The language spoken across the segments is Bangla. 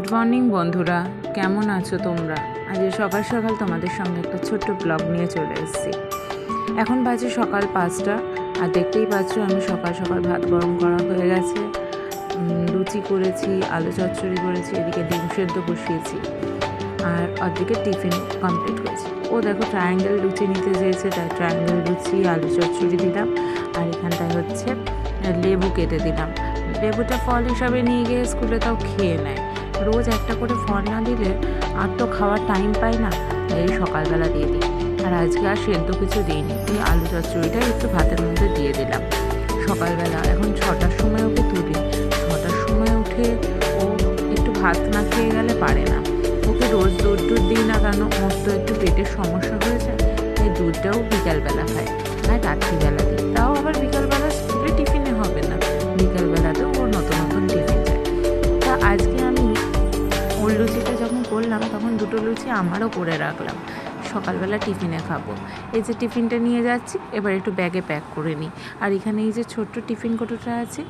গুড মর্নিং বন্ধুরা, কেমন আছো তোমরা? আজ সকাল সকাল তোমাদের সঙ্গে একটা ছোট্ট ব্লগ নিয়ে চলে এসেছি। এখন বাজে সকাল 5টা, আর দেখতেই পাচ্ছ আমি সকাল সকাল ভাত গরম করা হয়ে গেছে। লুচি করেছি, আলু চচ্চড়ি করেছি, এদিকে ডিম সেদ্ধ বসিয়েছি, আর ওদিকে টিফিন কমপ্লিট করেছি। ও দেখো ট্রায়াঙ্গেল লুচি নিতে চেয়েছে, তাই ট্রায়াঙ্গেল লুচি আলু চচ্চড়ি দিলাম। আর এখানটায় হচ্ছে লেবু কেটে দিলাম। লেবুটা ফল হিসাবে নিয়ে গিয়ে স্কুলে তাও খেয়ে নেয়। রোজ একটা করে ফল না দিলে আর তো খাওয়ার টাইম পাই না, এই সকালবেলা দিয়ে দিই। আর আজকে আর সেদ্ধ কিছু দিইনি, এই আলু চচ্চড়িটা একটু ভাতের মধ্যে দিয়ে দিলাম সকালবেলা। এখন 6টার সময় ওকে তুলি, 6টার সময় উঠে ও একটু ভাত না খেয়ে গেলে পারে না। ওকে রোজ দুধ দিই না, কেন ওর তো একটু পেটের সমস্যা হয়েছে, তাই দুধটাও বিকালবেলা খায়, আর রাত্রিবেলা দিই। তাও আবার বিকালবেলা স্কুলে টিফিনে হবে না, বিকালবেলাতেও ওর নতুন নতুন টিফিন চাই। তা আজকে আমি ওর লুচিটা যখন করলাম তখন দুটো লুচি আমারও করে রাখলাম, সকালবেলা টিফিনে খাবো। এই যে টিফিনটা নিয়ে যাচ্ছি, এবার একটু ব্যাগে প্যাক করে নিই। আর এখানে এই যে ছোট্ট টিফিন কোটোটা আছে,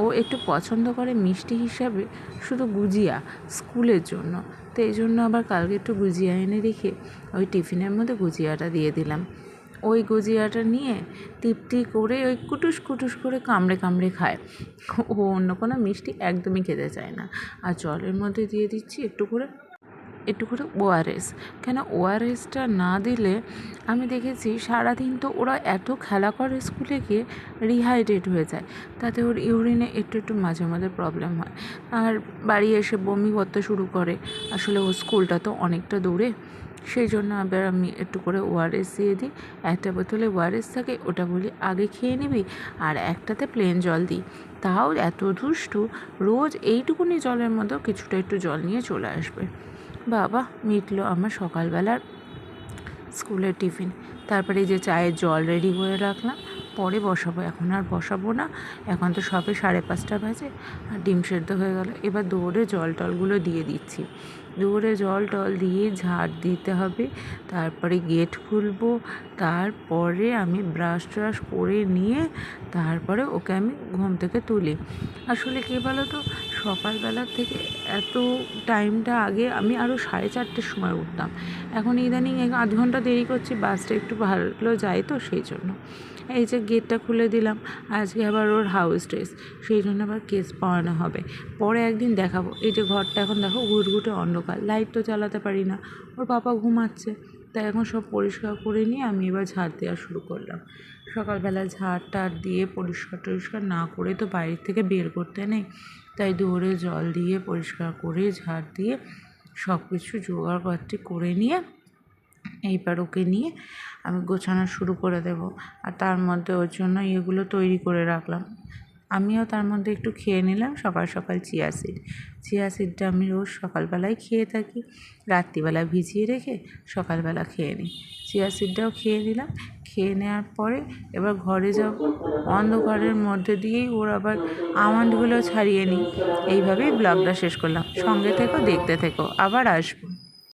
ও একটু পছন্দ করে মিষ্টি হিসাবে শুধু গুজিয়া স্কুলের জন্য, তো এই জন্য আবার কালকে একটু গুজিয়া এনে রেখে ওই টিফিনের মধ্যে গুজিয়াটা দিয়ে দিলাম। ওই গুজিয়াটা নিয়ে তৃপ্তি করে ওই কুটুস কুটুস করে কামড়ে কামড়ে খায়। ও অন্য কোনো মিষ্টি একদমই খেতে চায় না। আর জলের মধ্যে দিয়ে দিচ্ছি একটু করে ওআরএস। কেন ওআরএসটা না দিলে আমি দেখেছি সারাদিন তো ওরা এত খেলা করে স্কুলে গিয়ে রিহাইড্রেট হয়ে যায়, তাতে ওর ইউরিনে একটু মাঝে মাঝে প্রবলেম হয়, আর বাড়ি এসে বমি করতে শুরু করে। আসলে ও স্কুলটা তো অনেকটা দূরে, সেই জন্য আবার আমি একটু করে ওআরএস দিয়ে দিই। একটা বোতলে ওআরএস থাকে, ওটা বলি আগে খেয়ে নিবি, আর একটাতে প্লেন জল দিই। তাও এত দুষ্টু, রোজ এইটুকুনি জলের মধ্যেও কিছুটা একটু জল নিয়ে চলে আসবে। বাবা, মিটলো আমার সকালবেলার স্কুলের টিফিন। তারপরে এই যে চায়ের জল রেডি করে রাখলাম, পরে বসাবো, এখন আর বসাবো না। এখন তো সবে 5:30 বাজে, আর ডিম সেদ্ধ হয়ে গেল। এবার দৌড়ে জল টলগুলো দিয়ে দিচ্ছি, দৌড়ে জল টল দিয়ে ঝাড় দিতে হবে, তারপরে গেট খুলবো। তারপরে আমি ব্রাশ ট্রাশ করে নিয়ে তারপরে ওকে আমি ঘুম থেকে তুলি। আসলে কী বলো তো, সকালবেলা থেকে এত টাইমটা আগে আমি আরও 4:30টার সময় উঠতাম, এখন ইদানিং 1/2 ঘন্টা দেরি করছি, বাসটা একটু ভালো যায় তো সেই জন্য। এই যে গেটটা খুলে দিলাম, আজকে আবার ওর হাউস ড্রেস, সেই জন্য আবার কেস পরানো হবে, পরে একদিন দেখাবো। এই যে ঘরটা এখন দেখো ঘুটঘুটে অন্ধকার, লাইট তো চালাতে পারি না, ওর পাপা ঘুমাচ্ছে, তাই এখন সব পরিষ্কার করে নিয়ে আমি এবার ঝাড় দেওয়া শুরু করলাম। সকালবেলা ঝাড় টাড় দিয়ে পরিষ্কার না করে তো বাইরের থেকে বের করতে নেই, তাই দৌড়ে জল দিয়ে পরিষ্কার করে ঝাড় দিয়ে সব কিছু জোগাড়পাতি করে নিয়ে এইবার ওকে নিয়ে আমি গোছানো শুরু করে দেব। আর তার মধ্যে ওর জন্য এগুলো তৈরি করে রাখলাম। আমিও তার মধ্যে একটু খেয়ে নিলাম সকাল সকাল চিয়া সিডটা আমি রোজ সকালবেলায় খেয়ে থাকি, রাত্রিবেলা ভিজিয়ে রেখে সকালবেলা খেয়ে নিই। চিয়া সিডটাও খেয়ে নিলাম, খেয়ে নেওয়ার পরে এবার ঘরে যাব। অন্ধকারের মধ্যে দিয়েই ওর আবার আমন্ডগুলো ছাড়িয়ে নিই। এইভাবেই ব্লগটা শেষ করলাম। সঙ্গে থেকো, দেখতে থেকো, আবার আসবো।